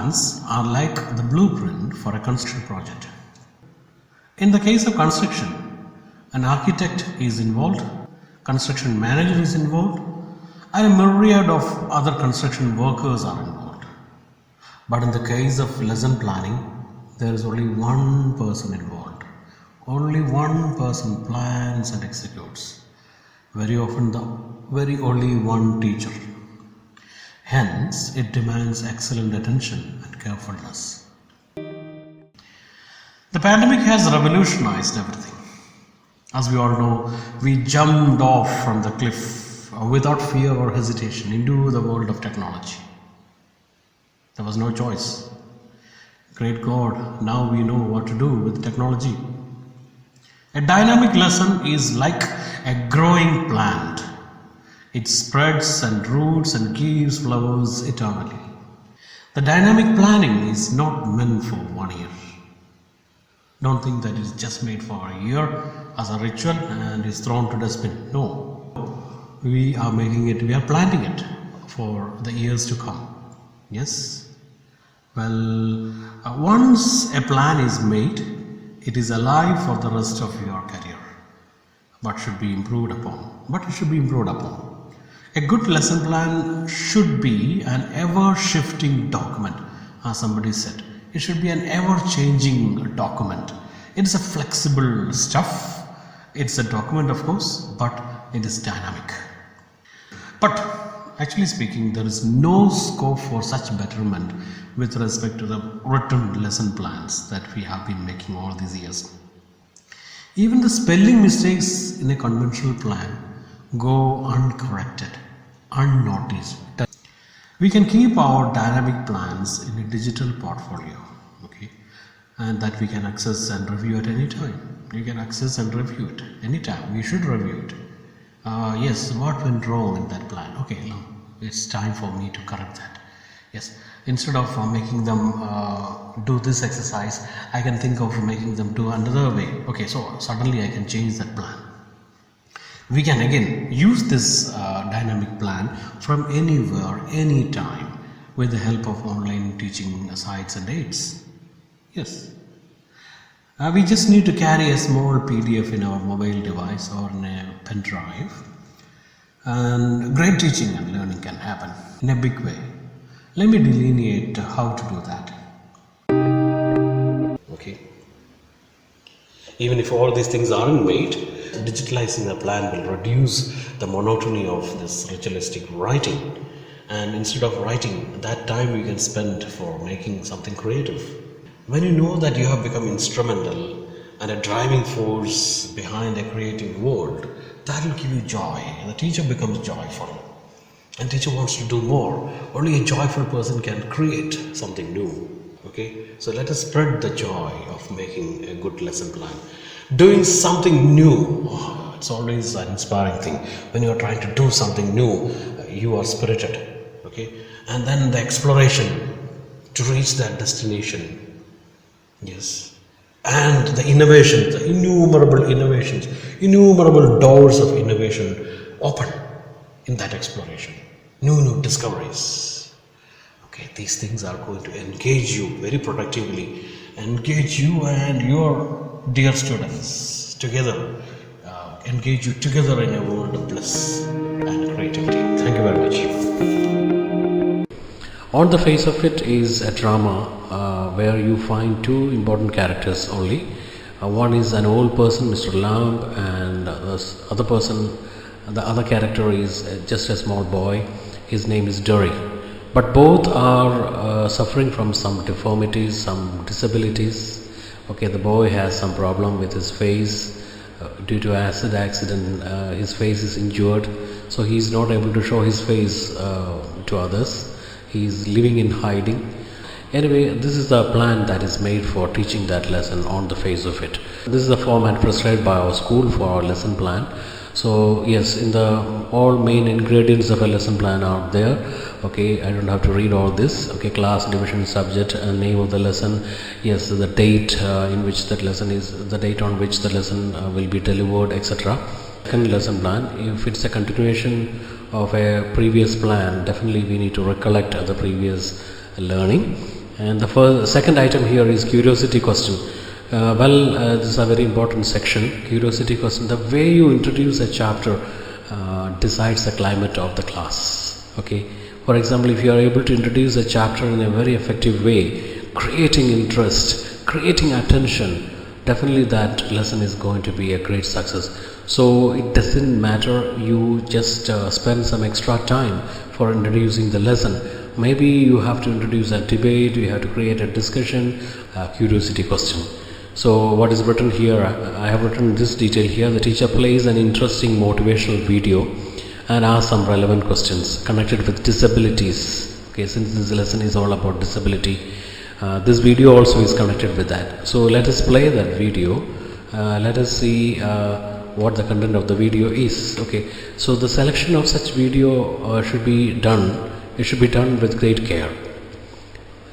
plans are like the blueprint for a construction project. In the case of construction, an architect is involved, construction manager is involved, and a myriad of other construction workers are involved. But in the case of lesson planning, there is only one person involved. Only one person plans and executes. Very often very only one teacher. Hence, it demands excellent attention and carefulness. The pandemic has revolutionized everything. As we all know, we jumped off from the cliff without fear or hesitation into the world of technology. There was no choice. Great God, now we know what to do with technology. A dynamic lesson is like a growing plant. It spreads and roots and gives flowers eternally. The dynamic planning is not meant for 1 year. Don't think that it's just made for a year as a ritual and is thrown to dustbin. No. We are planting it for the years to come. Yes? Well, once a plan is made, it is alive for the rest of your career. But it should be improved upon. A good lesson plan should be an ever-shifting document, as somebody said. It should be an ever-changing document. It is a flexible stuff. It's a document, of course, but it is dynamic. But actually speaking, there is no scope for such betterment with respect to the written lesson plans that we have been making all these years. Even the spelling mistakes in a conventional plan go uncorrected, unnoticed. We can keep our dynamic plans in a digital portfolio, okay, and that we can access and review at any time. You can access and review it anytime. We should review it. Yes, what went wrong in that plan? Okay, now it's time for me to correct that. Yes, instead of making them do this exercise, I can think of making them do another way. Okay, so suddenly I can change that plan. We can again use this dynamic plan from anywhere, anytime, with the help of online teaching sites and aids. Yes. We just need to carry a small PDF in our mobile device or in a pen drive, and great teaching and learning can happen in a big way. Let me delineate how to do that. Okay. Even if all these things aren't made, digitalizing the plan will reduce the monotony of this ritualistic writing, and instead of writing, that time you can spend for making something creative. When you know that you have become instrumental and a driving force behind a creative world, that will give you joy. The teacher becomes joyful, and teacher wants to do more. Only a joyful person can create something new. Okay, so let us spread the joy of making a good lesson plan. Doing something new, it's always an inspiring thing. When you are trying to do something new, you are spirited. Okay, and then the exploration to reach that destination. Yes, and the innovations, the innumerable innovations, innumerable doors of innovation open in that exploration. New discoveries. Okay, these things are going to engage you very productively, engage you and your dear students together, engage you together in a world of bliss and creativity. Thank you very much. On the face of it is a drama where you find two important characters only. One is an old person, Mr. Lamb, and the other character is just a small boy. His name is Derry. But both are suffering from some deformities, some disabilities. Okay, the boy has some problem with his face due to acid accident. His face is injured, so he is not able to show his face to others. He is living in hiding. Anyway, this is the plan that is made for teaching that lesson on the face of it. This is the format prescribed by our school for our lesson plan. So yes, in all main ingredients of a lesson plan are there. Okay, I don't have to read all this. Okay, class, division, subject, name of the lesson. Yes, the date in which that lesson is, the date on which the lesson will be delivered, etc. Second lesson plan, if it's a continuation of a previous plan, definitely we need to recollect the previous learning. And the second item here is curiosity question. This is a very important section, curiosity question. The way you introduce a chapter decides the climate of the class. Okay. For example, if you are able to introduce a chapter in a very effective way, creating interest, creating attention, definitely that lesson is going to be a great success. So it doesn't matter you just spend some extra time for introducing the lesson. Maybe you have to introduce a debate, you have to create a discussion, a curiosity question. So what is written here, I have written this detail here. The teacher plays an interesting motivational video and asks some relevant questions connected with disabilities. Okay, since this lesson is all about disability, this video also is connected with that. So let us play that video. Let us see what the content of the video is. Okay, so the selection of such video should be done. It should be done with great care.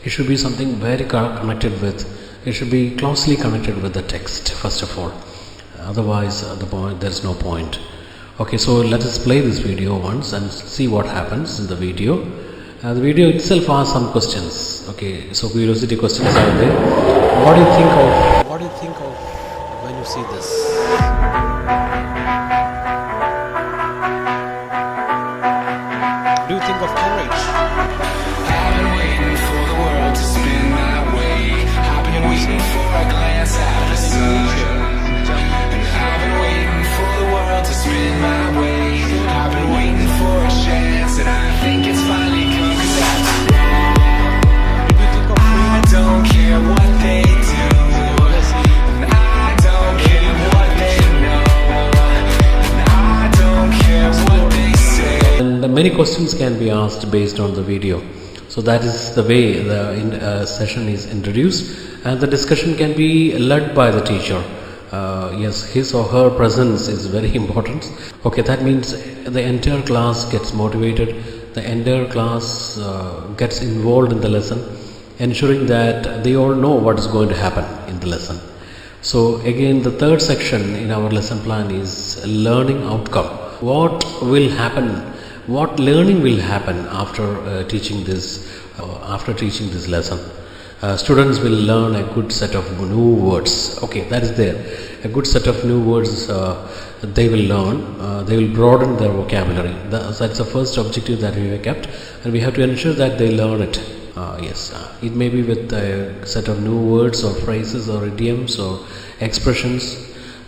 It should be something very connected with. It should be closely connected with the text first of all. Otherwise, there is no point. Okay, so let us play this video once and see what happens in the video. The video itself asks some questions. Okay, so curiosity questions are there. What do you think of? What do you think of when you see this? Do you think of courage? I've been waiting for the world to spin my way. I've been waiting for a glance at the sun. And I've been waiting for the world to spin my way. I've been waiting for a chance, and I think it's finally come. 'Cause after all, I don't care what they do, and I don't care what they know, and I don't care what they say. And many questions can be asked based on the video. So that is the way the session is introduced, and the discussion can be led by the teacher. Yes, his or her presence is very important. Okay, that means the entire class gets motivated, the entire class gets involved in the lesson, ensuring that they all know what is going to happen in the lesson. So again, the third section in our lesson plan is learning outcome. What will happen? What learning will happen after teaching this lesson? Students will learn a good set of new words. Okay, that is there. A good set of new words they will learn. They will broaden their vocabulary. That's the first objective that we have kept, and we have to ensure that they learn it. Yes, it may be with a set of new words or phrases or idioms or expressions.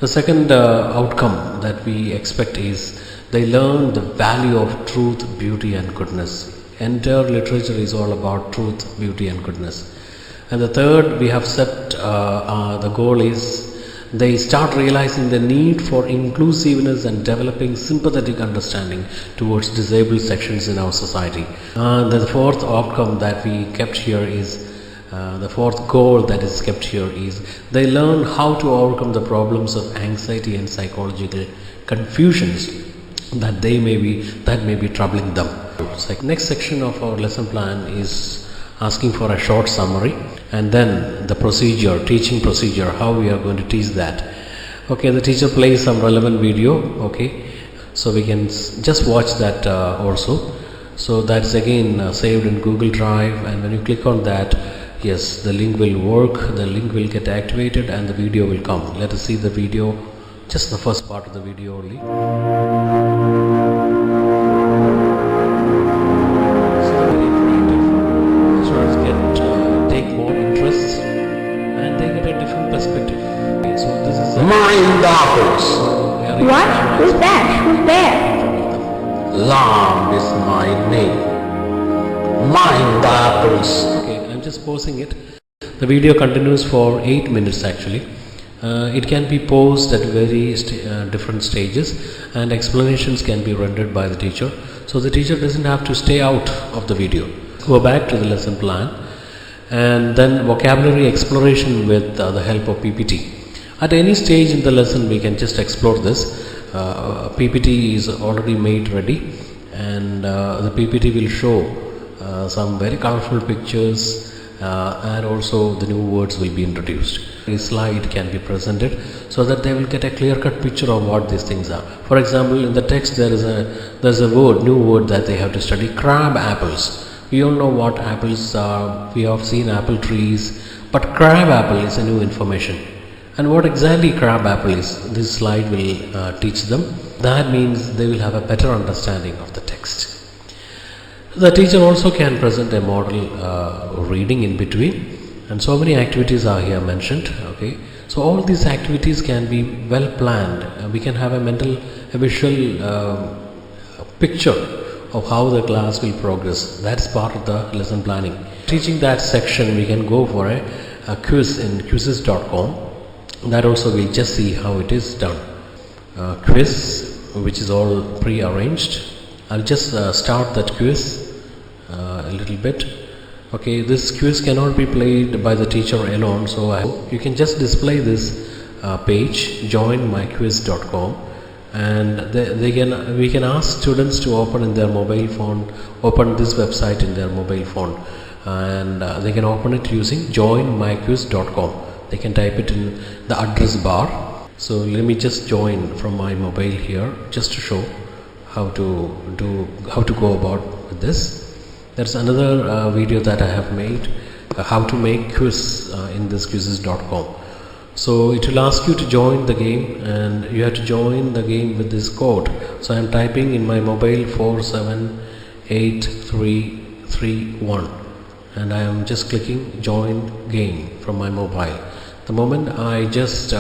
The second outcome that we expect is they learn the value of truth, beauty and goodness. Entire literature is all about truth, beauty and goodness. And the third we have set, the goal is they start realizing the need for inclusiveness and developing sympathetic understanding towards disabled sections in our society. The fourth outcome that we kept here is, the fourth goal that is kept here is they learn how to overcome the problems of anxiety and psychological confusions that may be troubling them. Next section of our lesson plan is asking for a short summary, and then the procedure, teaching procedure, how we are going to teach that. Okay, the teacher plays some relevant video. Okay, so we can just watch that also. So that's again saved in Google Drive, and when you click on that, yes, the link will work, the link will get activated and the video will come. Let us see the video, just the first part of the video only. Mind apples. What? Who's that? Who's there? Lamb is my name. Mind apples. Okay, I'm just pausing it. The video continues for 8 minutes actually. It can be paused at very different stages, and explanations can be rendered by the teacher. So the teacher doesn't have to stay out of the video. Go back to the lesson plan, and then vocabulary exploration with the help of PPT. At any stage in the lesson we can just explore this. PPT is already made ready, and the PPT will show some very colorful pictures, and also the new words will be introduced. A slide can be presented so that they will get a clear-cut picture of what these things are. For example, in the text there is a new word that they have to study, crab apples. We all know what apples are. We have seen apple trees, but crab apple is a new information. And what exactly crab apple is, this slide will teach them. That means they will have a better understanding of the text. The teacher also can present a model reading in between, and so many activities are here mentioned. Okay, so all these activities can be well planned. We can have a visual picture of how the class will progress. That's part of the lesson planning. Teaching that section, we can go for a quiz in quizzes.com. That also we'll just see how it is done. Quiz, which is all pre-arranged. I'll just start that quiz a little bit. Okay, this quiz cannot be played by the teacher alone, so you can just display this page, joinmyquiz.com, and we can ask students to open in their mobile phone, open this website in their mobile phone, and they can open it using joinmyquiz.com. They can type it in the address bar. So let me just join from my mobile here, just to show how to go about with this. There's another video that I have made, how to make quiz in this quizzes.com. So it will ask you to join the game, and you have to join the game with this code. So I am typing in my mobile 478331, and I am just clicking join game from my mobile. The moment I just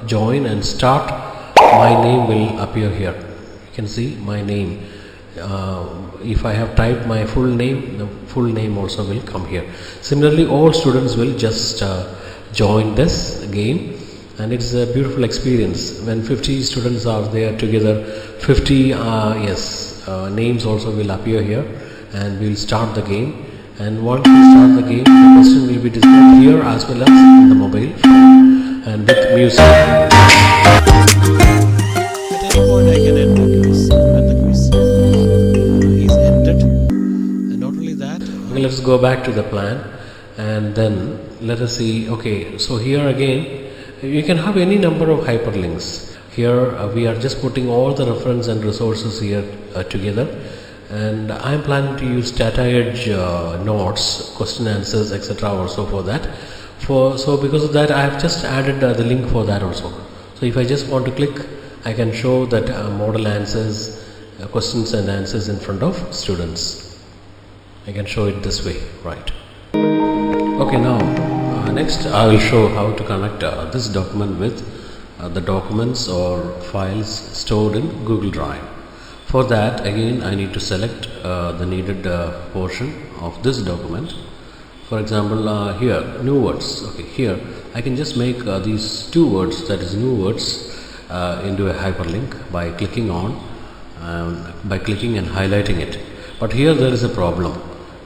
join and start, my name will appear here. You can see my name. If I have typed my full name, the full name also will come here. Similarly, all students will just join this game, and it's a beautiful experience. When 50 students are there together, 50 names also will appear here, and we'll start the game. And once we start the game, the question will be displayed here as well as in the mobile phone, and with music. At any point I can end the quiz. When the quiz is ended, and not only that, okay, let's go back to the plan, and then let us see. Okay, so here again you can have any number of hyperlinks. Here we are just putting all the reference and resources here together. And I am planning to use data edge notes, question answers, etc. also for that. So because of that, I have just added the link for that also. So if I just want to click, I can show that model answers, questions and answers in front of students. I can show it this way, right? Okay, now next I will show how to connect this document with the documents or files stored in Google Drive. For that, again, I need to select the needed portion of this document. For example, here, new words. Okay, here I can just make these two words, that is new words, into a hyperlink by clicking and highlighting it. But here there is a problem.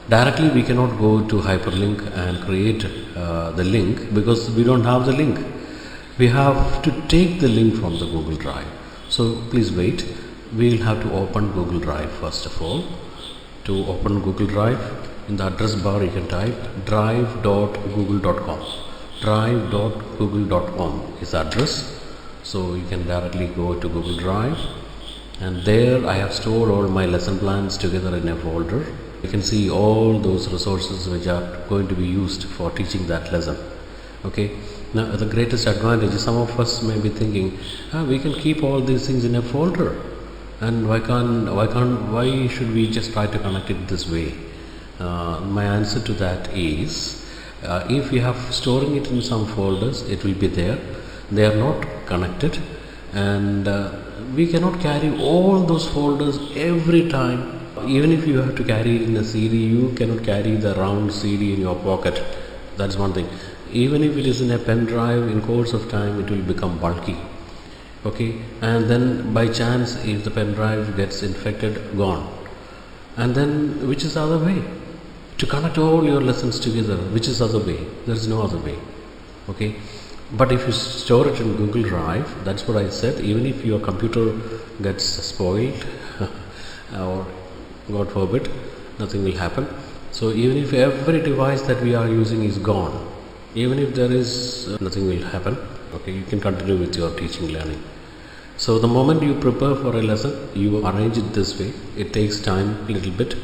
Directly we cannot go to hyperlink and create the link, because we don't have the link. We have to take the link from the Google Drive. So please wait. We will have to open Google Drive first of all. To open Google Drive, in the address bar you can type drive.google.com. drive.google.com is the address. So you can directly go to Google Drive, and there I have stored all my lesson plans together in a folder. You can see all those resources which are going to be used for teaching that lesson. Okay. Now the greatest advantage is, some of us may be thinking, we can keep all these things in a folder. And why should we just try to connect it this way? My answer to that is, if you have storing it in some folders, it will be there. They are not connected, and we cannot carry all those folders every time. Even if you have to carry it in a CD, you cannot carry the round CD in your pocket. That's one thing. Even if it is in a pen drive, in course of time it will become bulky. Okay, and then by chance if the pen drive gets infected, gone. And then which is the other way to connect all your lessons together? Which is the other way? There is no other way. Okay, but if you store it in Google Drive, that's what I said, even if your computer gets spoiled or God forbid, nothing will happen. So even if every device that we are using is gone, even if there is nothing will happen. Okay, you can continue with your teaching learning. So the moment you prepare for a lesson, you arrange it this way. It takes time a little bit,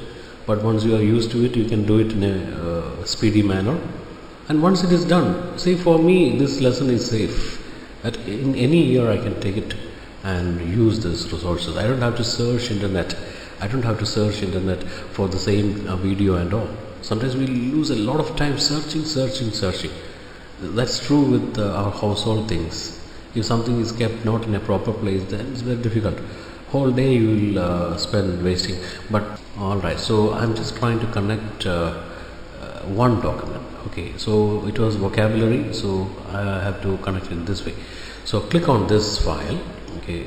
but once you are used to it, you can do it in a speedy manner. And once it is done, see, for me this lesson is safe. At in any year I can take it and use these resources. I don't have to search internet. I don't have to search internet for the same video and all. Sometimes we lose a lot of time searching. That's true with our household things. If something is kept not in a proper place, then it's very difficult. Whole day you will spend wasting. But all right, so I'm just trying to connect one document. Okay, so it was vocabulary, so I have to connect it this way. So click on this file. Okay,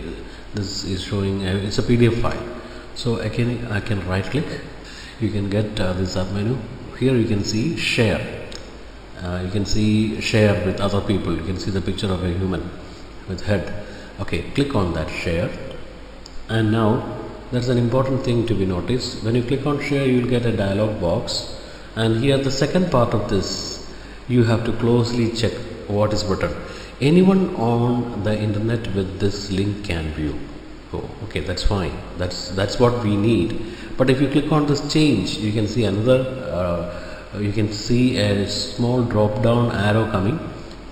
this is showing it's a PDF file. So I can right click. You can get this sub menu. Here you can see share. You can see share with other people. You can see the picture of a human with head. Okay, click on that share, and now that's an important thing to be noticed. When you click on share, you will get a dialog box, and here the second part of this, you have to closely check what is written. Anyone on the internet with this link can view. Oh, okay, that's fine. That's what we need. But if you click on this change, you can see another. You can see a small drop down arrow coming.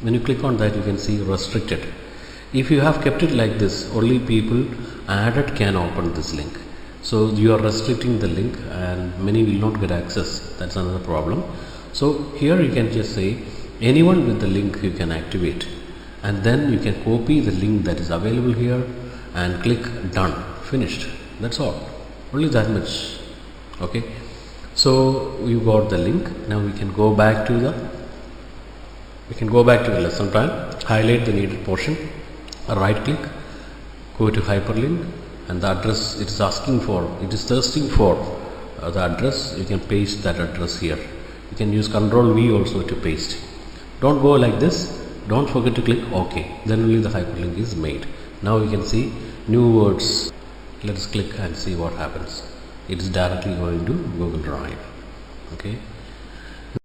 When you click on that, you can see restricted. If you have kept it like this, only people added can open this link. So you are restricting the link, and many will not get access. That's another problem. So here you can just say anyone with the link you can activate, and then you can copy the link that is available here and click done, finished. That's all, only that much. Okay, so you got the link. Now we can go back to the lesson plan, highlight the needed portion, right click, go to hyperlink, and the address it is asking for, it is thirsting for the address. You can paste that address here. You can use Ctrl V also to paste. Don't go like this. Don't forget to click OK. Then only the hyperlink is made. Now you can see new words. Let us click and see what happens. It is directly going to Google Drive. Okay.